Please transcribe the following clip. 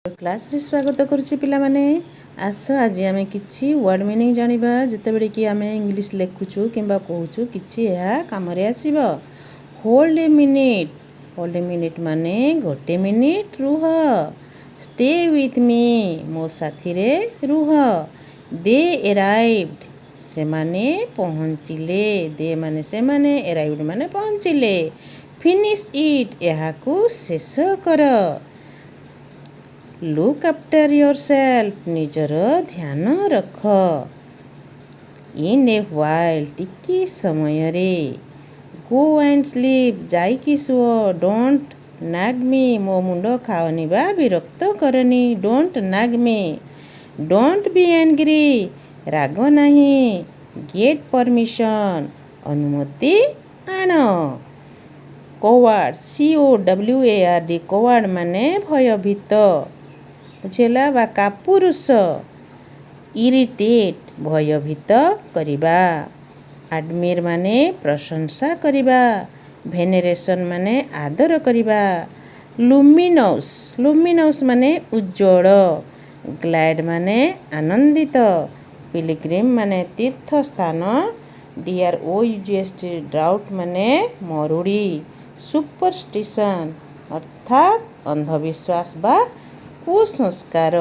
Class रे स्वागत करुच्ची पिलामाने आस आज आम किसी वर्ड मीनिंग जानिबा जितेबेले कि आम इंग्लिश लेखुचु किंबा कहूचु किछि एहा कामरे आसीबो। होल्ड ए मिनिट माने गोटे minute Rooh. Stay with me मो साथी रे रुह। दे एराइव्ड से माने पहुँचिले। दे माने से माने एराइव्ड माने पहुँचिले। फिनिश इट एहाकू शेष कर। लुक आफ्टर योरसेल्फ निजर ध्यान रख। इन ए व्हाइल टिकी समय रे। गो एंड स्लीप जाइकी सुओ। डोंट नाग मी मो मुंड खाओनी बा विरक्त करनी। Don't nag me. Don't be angry राग नहीं। गेट परमिशन अनुमति आण। कोवार्ड COWARD कोवार्ड माने भयभीत बुझेला बा कापुरुष। इरिटेट भयभीत करिबा। एडमिर माने प्रशंसा करिबा। भेनेरेशन माने आदर करिबा। लुमिनस माने उज्जवल। ग्लैड माने आनंदित। पिलग्रिम माने तीर्थ स्थान। DROUGST ड्राउट माने मरुड़ी। सुपरस्टिशन अर्थात अंधविश्वास बा कुसंस्कार।